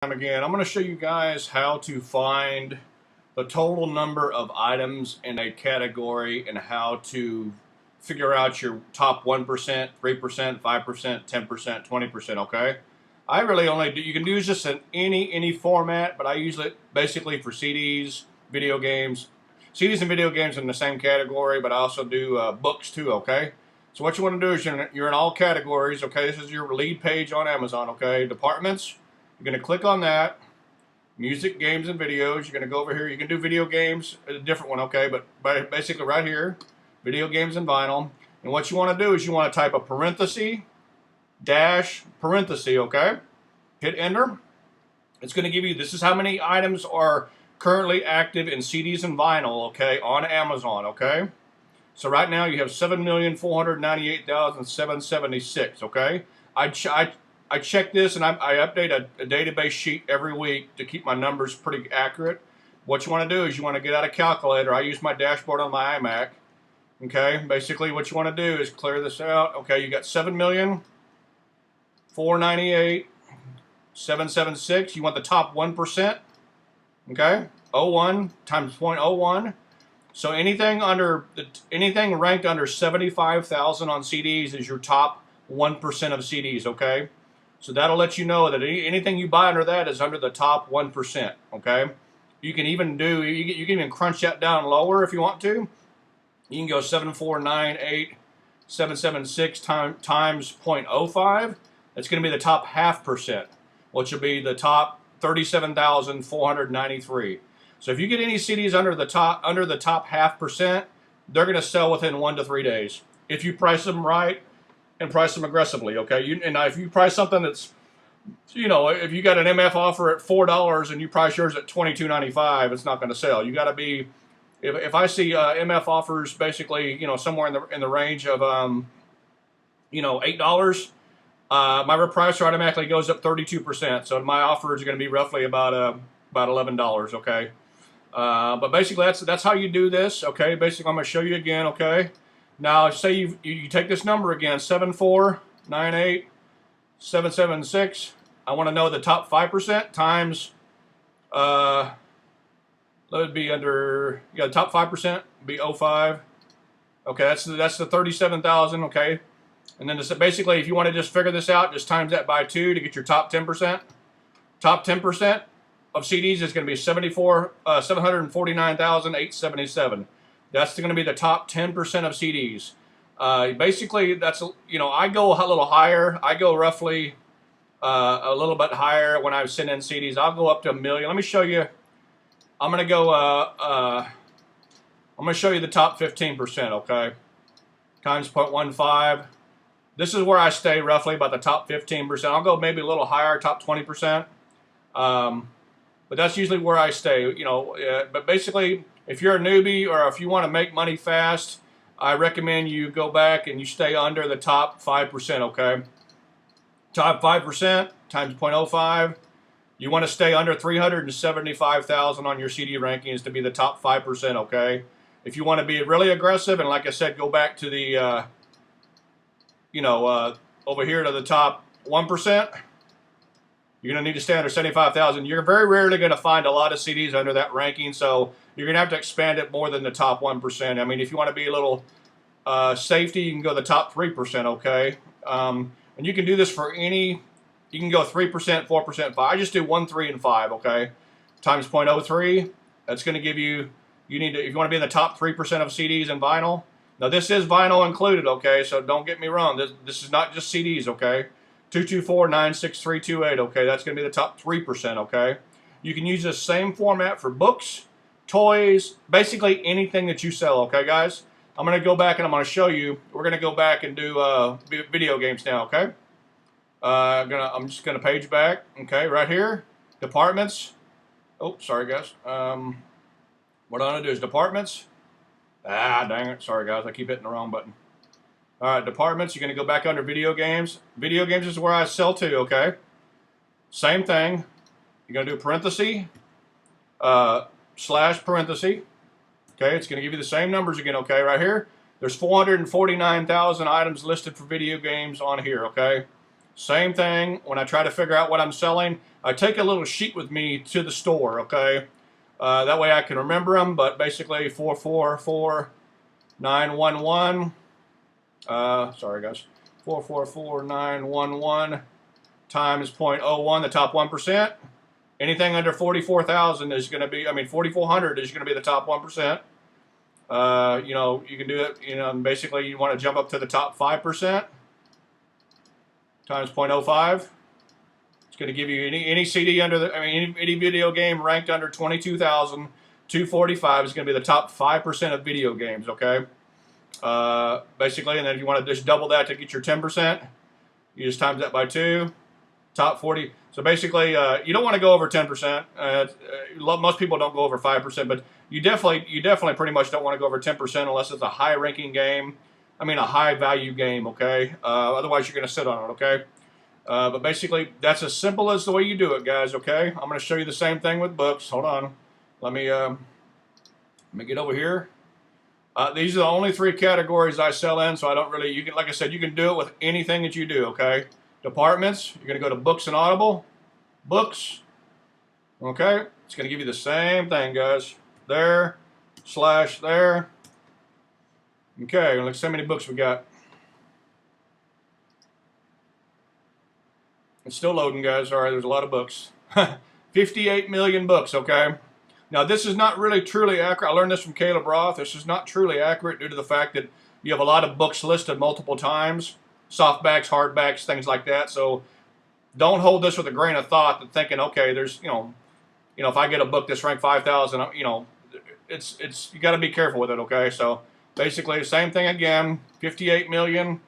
Again, I'm going to show you guys how to find the total number of items in a category and how to figure out your top 1%, 3%, 5%, 10%, 20%, okay? I really only do, you can use this in any format, but I use it basically for CDs, video games. CDs and video games in the same category, but I also do books too, okay? So what you want to do is you're in all categories, okay? This is your lead page on Amazon, okay? Departments. You're going to click on that. Music, games, and videos. You're going to go over here. You can do video games, a different one, okay? But basically right here, video games and vinyl. And what you want to do is you want to type a parenthesis, dash, parenthesis, okay? Hit enter. It's going to give you, this is how many items are currently active in CDs and vinyl, okay, on Amazon, okay? So right now you have 7,498,776, okay? I check this and I update a database sheet every week to keep my numbers pretty accurate. What you want to do is you want to get out a calculator. I use my dashboard on my iMac. Okay, basically what you want to do is clear this out. Okay, you got 7,498,776. You want the top 1%. Okay, 01 times 0.01. So anything ranked under 75,000 on CDs is your top 1% of CDs. Okay. So that'll let you know that anything you buy under that is under the top 1%, okay? You can even you can even crunch that down lower if you want to. You can go 7,498,776 times 0.05. That's going to be the top 0.5%, which will be the top 37,493. So if you get any CDs under the top 0.5%, they're going to sell within 1 to 3 days. If you price them right, and price them aggressively, okay? And if you price something that's, if you got an MF offer at $4 and you price yours at $22.95, it's not going to sell. You got to be, if I see MF offers basically, somewhere in the range of, $8, my repricer automatically goes up 32%. So my offer is going to be roughly about $11, okay? But basically that's how you do this, okay? Basically I'm going to show you again, okay? Now, say you take this number again, 7,498,776. I want to know the top 5% times, that would be under, the top 5% would be 05. Okay, that's the 37,000, okay? And then basically, if you want to just figure this out, just times that by 2 to get your top 10%. Top 10% of CDs is going to be 749,877. That's going to be the top 10% of CDs. Basically, that's, I go a little higher. I go roughly a little bit higher when I send in CDs. I'll go up to 1 million. Let me show you. I'm going to go, I'm going to show you the top 15%, okay? Times 0.15. This is where I stay roughly about the top 15%. I'll go maybe a little higher, top 20%. But that's usually where I stay, but basically, if you're a newbie or if you want to make money fast, I recommend you go back and you stay under the top 5%, okay? Top 5% times 0.05. You want to stay under 375,000 on your CD rankings to be the top 5%, okay? If you want to be really aggressive, and like I said, go back to the, over here to the top 1%. You're going to need to stay under 75,000. You're very rarely going to find a lot of CDs under that ranking, so you're going to have to expand it more than the top 1%. I mean, if you want to be a little safety, you can go the top 3%, okay? And you can do this for you can go 3%, 4%, 5%. I just do 1, 3, and 5, okay? Times 0.03. That's going to give you, if you want to be in the top 3% of CDs and vinyl. Now, this is vinyl included, okay? So don't get me wrong. This is not just CDs, okay? 224-96328, okay? That's going to be the top 3%, okay? You can use this same format for books, toys, basically anything that you sell, okay, guys? I'm going to go back and I'm going to show you. We're going to go back and do video games now, okay? I'm just going to page back, okay, right here. Departments. Oh, sorry, guys. What I'm going to do is departments. Ah, dang it. Sorry, guys. I keep hitting the wrong button. All right, departments, you're going to go back under video games. Video games is where I sell to, okay? Same thing. You're going to do parenthesis, slash parenthesis. Okay, it's going to give you the same numbers again, okay, right here. There's 449,000 items listed for video games on here, okay? Same thing when I try to figure out what I'm selling. I take a little sheet with me to the store, okay? That way I can remember them, but basically 444911. Sorry guys. 444911 times 0.01, the top 1%. Anything under 44,000 is going to be, 4,400 is going to be the top 1%. You know, you can do it, you know, and basically you want to jump up to the top 5% times 0.05. It's going to give you any CD under the, any video game ranked under 22,245 is going to be the top 5% of video games, okay? Basically, and then if you want to just double that to get your 10%, you just times that by 2, top 40. So basically, you don't want to go over 10%. Most people don't go over 5%, but you definitely pretty much don't want to go over 10% unless it's a high-ranking game. A high-value game, okay? Otherwise, you're going to sit on it, okay? But basically, that's as simple as the way you do it, guys, okay? I'm going to show you the same thing with books. Hold on. Let me get over here. These are the only 3 categories I sell in, so I don't really, you can, like I said, you can do it with anything that you do, okay? Departments, you're going to go to Books and Audible. Books, okay? It's going to give you the same thing, guys. There, / there. Okay, look how many books we got. It's still loading, guys. All right, there's a lot of books. 58 million books, okay? Now, this is not really truly accurate. I learned this from Caleb Roth. This is not truly accurate due to the fact that you have a lot of books listed multiple times. Softbacks, hardbacks, things like that. So don't hold this with a grain of thought and thinking, okay, there's, you know, if I get a book that's ranked 5,000, you know, it's you got to be careful with it, okay? So basically, same thing again, 58 million,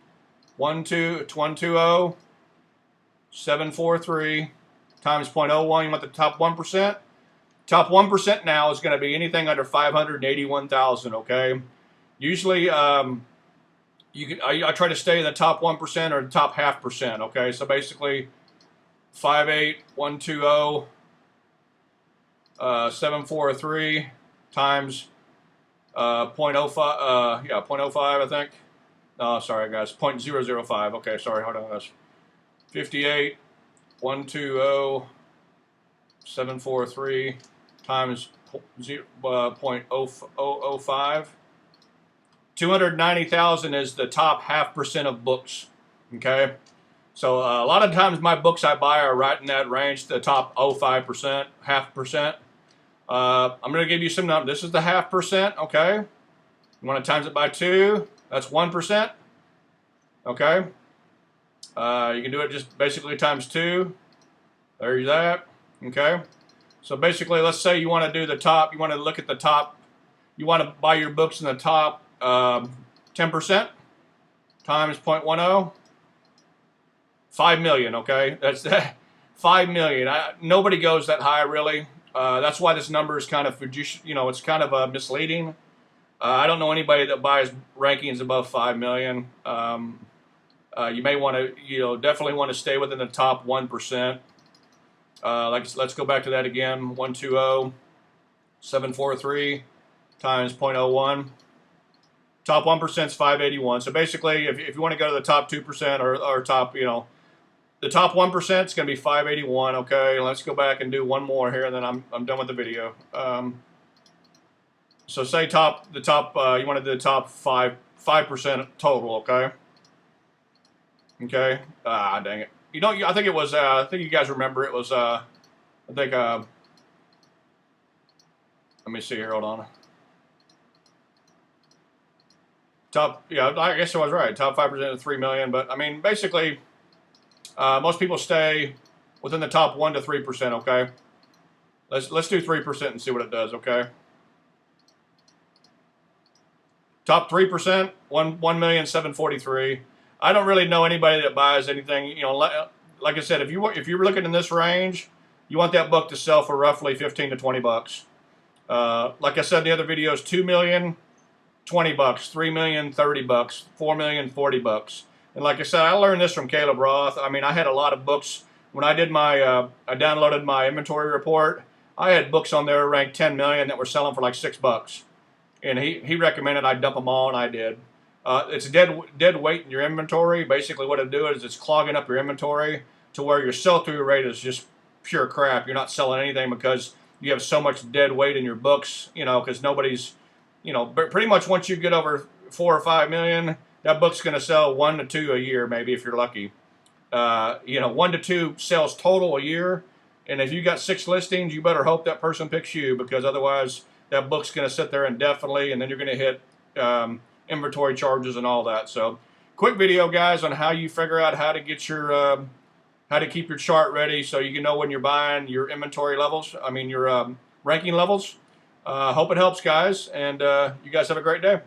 120,743 times 0.01. You want the top 1%. Top 1% now is going to be anything under 581,000, okay? Usually, I try to stay in the top 1% or the top 0.5%, okay? So basically, 58,120,743 times 0.05, 0.05, I think. Oh, sorry, guys, 0.005. Okay, sorry, hold on, guys. 58,120,743 times 0.005. 290,000 is the top 0.5% of books, okay? So a lot of times my books I buy are right in that range, the top 0.05%, 0.5%. I'm going to give you some numbers. This is the 0.5%, okay? You want to times it by 2, that's 1%, okay? You can do it just basically times 2. There's that, okay? So basically, let's say you want to do the top, you want to look at the top, you want to buy your books in the top 10% times 0.10, 5 million, okay? That's 5 million. Nobody goes that high, really. That's why this number is kind of, you know, it's kind of misleading. I don't know anybody that buys rankings above 5 million. You may want to, you know, definitely want to stay within the top 1%. Let's go back to that again. 120,743 times 0.01. Top 1% is 581. So basically, if you want to go to the top 2% or top, you know, the top 1% is going to be 581. Okay, let's go back and do one more here, and then I'm done with the video. So say you want to do the top 5% total. Okay. Okay. Dang it. You know, I think it was. I think you guys remember it was. I think. Let me see here. Hold on. Yeah, I guess I was right. Top 5% of 3 million, but I mean, basically, most people stay within the top 1 to 3%. Okay, let's do 3% and see what it does. Okay, top 3%, 1,743,000. I don't really know anybody that buys anything. You know, like I said, if you're looking in this range, you want that book to sell for roughly 15 to 20 bucks. Like I said in the other videos, 2 million. 20 bucks, 3 million, 30 bucks, 4 million, 40 bucks. And like I said, I learned this from Caleb Roth. I mean, I had a lot of books. When I did I downloaded my inventory report, I had books on there ranked 10 million that were selling for like $6. And he recommended I dump them all, and I did. It's dead weight in your inventory. Basically, what it'll do is it's clogging up your inventory to where your sell-through rate is just pure crap. You're not selling anything because you have so much dead weight in your books. You know, because nobody's, you know, pretty much once you get over 4 or 5 million, that book's going to sell 1 to 2 a year, maybe if you're lucky. You know, 1 to 2 sales total a year. And if you got 6 listings, you better hope that person picks you, because otherwise that book's going to sit there indefinitely, and then you're going to hit inventory charges and all that. So, quick video, guys, on how you figure out how to get your how to keep your chart ready so you can know when you're buying your inventory levels. I mean your ranking levels. Hope it helps, guys, and you guys have a great day.